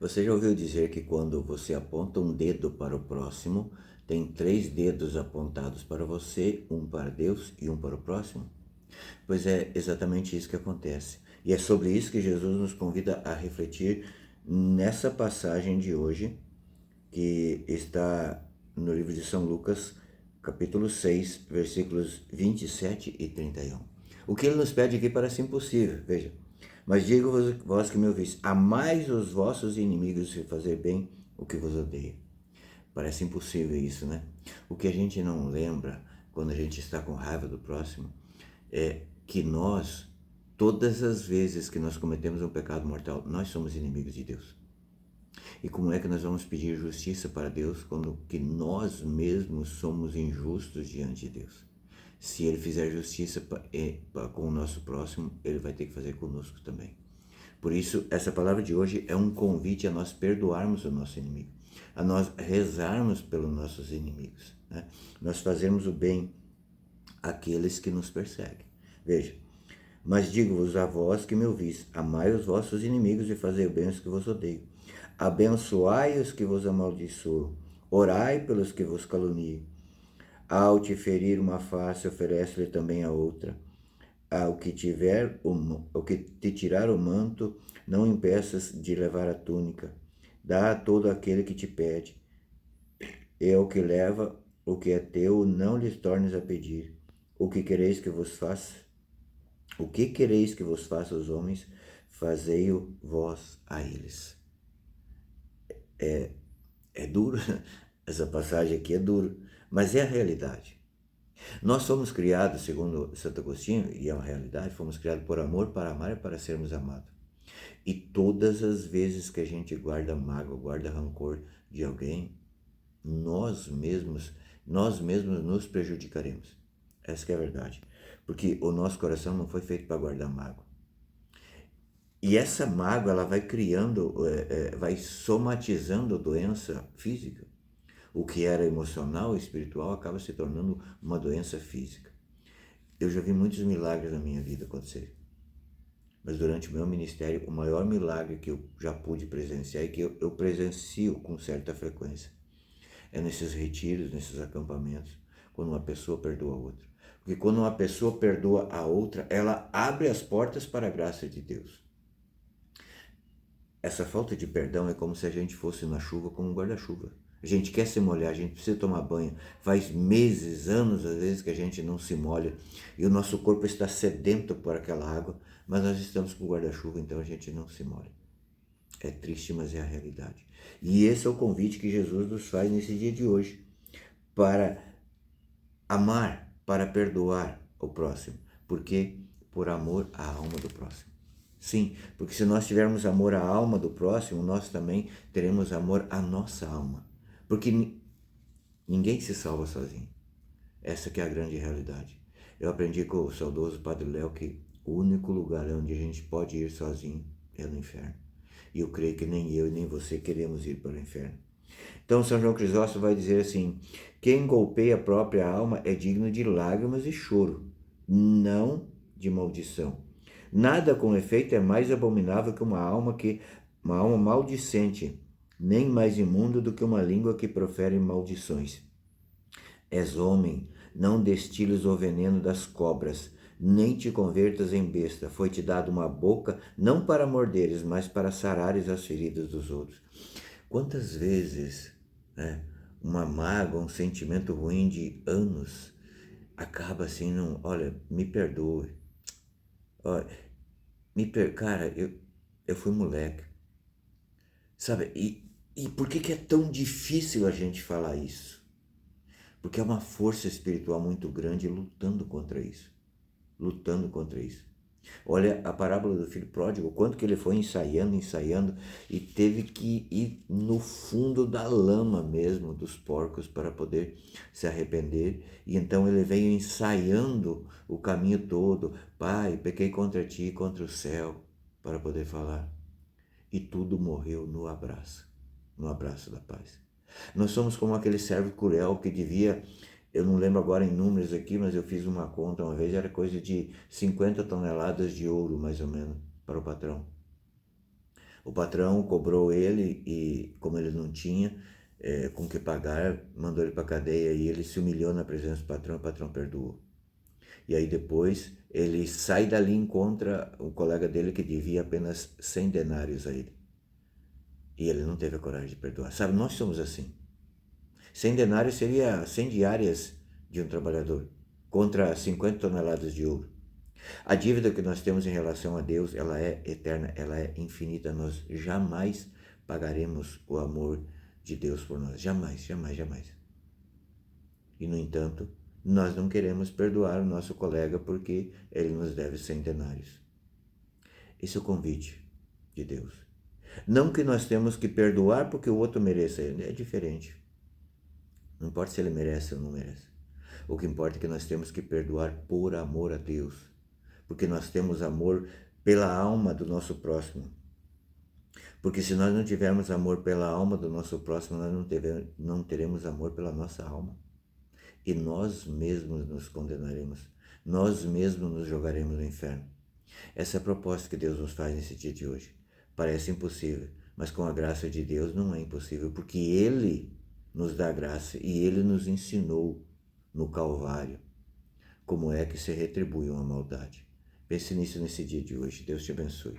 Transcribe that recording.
Você já ouviu dizer que quando você aponta um dedo para o próximo, tem três dedos apontados para você, um para Deus e um para o próximo? Pois é exatamente isso que acontece. E é sobre isso que Jesus nos convida a refletir nessa passagem de hoje, que está no livro de São Lucas, capítulo 6, versículos 27 e 31. O que ele nos pede aqui parece impossível, veja. Mas digo-vos, vós que me ouvis, amais os vossos inimigos e fazer bem o que vos odeia. Parece impossível isso, né? O que a gente não lembra quando a gente está com raiva do próximo é que nós, todas as vezes que nós cometemos um pecado mortal, nós somos inimigos de Deus. E como é que nós vamos pedir justiça para Deus quando que nós mesmos somos injustos diante de Deus? Se Ele fizer justiça com o nosso próximo, Ele vai ter que fazer conosco também. Por isso, essa palavra de hoje é um convite a nós perdoarmos o nosso inimigo, a nós rezarmos pelos nossos inimigos, né? Nós fazermos o bem àqueles que nos perseguem. Veja, mas digo-vos a vós que me ouvis, amai os vossos inimigos e fazei o bem aos que vos odeiam. Abençoai os que vos amaldiçoam, orai pelos que vos caluniam. Ao te ferir uma face, oferece-lhe também a outra. Ao que te tirar o manto, não impeças de levar a túnica. Dá a todo aquele que te pede. E ao que leva o que é teu, não lhes tornes a pedir. O que quereis que vos faça? O que quereis que vos faça os homens? Fazei-o vós a eles. É duro, essa passagem aqui é dura, mas é a realidade. Nós somos criados, segundo Santo Agostinho, e é uma realidade, fomos criados por amor, para amar e para sermos amados. E todas as vezes que a gente guarda mágoa, guarda rancor de alguém, nós mesmos nos prejudicaremos. Essa que é a verdade. Porque o nosso coração não foi feito para guardar mágoa. E essa mágoa, ela vai criando, vai somatizando doença física. O que era emocional e espiritual acaba se tornando uma doença física. Eu já vi muitos milagres na minha vida acontecer. Mas durante o meu ministério, o maior milagre que eu já pude presenciar e que eu presencio com certa frequência é nesses retiros, nesses acampamentos, quando uma pessoa perdoa a outra. Porque quando uma pessoa perdoa a outra, ela abre as portas para a graça de Deus. Essa falta de perdão é como se a gente fosse na chuva como um guarda-chuva. A gente quer se molhar, a gente precisa tomar banho. Faz meses, anos, às vezes, que a gente não se molha e o nosso corpo está sedento por aquela água, mas nós estamos com guarda-chuva, então a gente não se molha. É triste, mas é a realidade. E esse é o convite que Jesus nos faz nesse dia de hoje, para amar, para perdoar o próximo. Por quê? Por amor à alma do próximo. Sim, porque se nós tivermos amor à alma do próximo, nós também teremos amor à nossa alma. Porque ninguém se salva sozinho. Essa que é a grande realidade. Eu aprendi com o saudoso Padre Léo que o único lugar onde a gente pode ir sozinho é no inferno. E eu creio que nem eu e nem você queremos ir para o inferno. Então São João Crisóstomo vai dizer assim: quem golpeia a própria alma é digno de lágrimas e choro, não de maldição. Nada com efeito é mais abominável que uma alma maldicente, nem mais imundo do que uma língua que profere maldições. És homem, não destiles o veneno das cobras, nem te convertas em besta. Foi-te dado uma boca, não para morderes, mas para sarares as feridas dos outros. Quantas vezes, né, uma mágoa, um sentimento ruim de anos, acaba assim, não, olha, me perdoe. Olha, cara, eu fui moleque, sabe? E por que é tão difícil a gente falar isso? Porque é uma força espiritual muito grande lutando contra isso. Lutando contra isso. Olha a parábola do filho pródigo, quanto que ele foi ensaiando e teve que ir no fundo da lama mesmo dos porcos para poder se arrepender. E então ele veio ensaiando o caminho todo. Pai, pequei contra ti e contra o céu, para poder falar. E tudo morreu no abraço da paz. Nós somos como aquele servo cruel que devia, eu não lembro agora em números aqui, mas eu fiz uma conta uma vez, era coisa de 50 toneladas de ouro, mais ou menos, para o patrão. O patrão cobrou ele e, como ele não tinha com que pagar, mandou ele para a cadeia e ele se humilhou na presença do patrão, o patrão perdoou. E aí depois ele sai dali e encontra um colega dele que devia apenas 100 denários a ele. E ele não teve a coragem de perdoar. Sabe, nós somos assim. 100 denários seria 100 diárias de um trabalhador, contra 50 toneladas de ouro. A dívida que nós temos em relação a Deus, ela é eterna, ela é infinita. Nós jamais pagaremos o amor de Deus por nós. Jamais, jamais, jamais. E, no entanto, nós não queremos perdoar o nosso colega porque ele nos deve 100 denários. Esse é o convite de Deus. Não que nós temos que perdoar porque o outro mereça, é diferente. Não importa se ele merece ou não merece. O que importa é que nós temos que perdoar por amor a Deus. Porque nós temos amor pela alma do nosso próximo. Porque se nós não tivermos amor pela alma do nosso próximo, nós não teremos amor pela nossa alma. E nós mesmos nos condenaremos. Nós mesmos nos jogaremos no inferno. Essa é a proposta que Deus nos faz nesse dia de hoje. Parece impossível, mas com a graça de Deus não é impossível, porque Ele nos dá graça e Ele nos ensinou no Calvário como é que se retribui uma maldade. Pense nisso nesse dia de hoje. Deus te abençoe.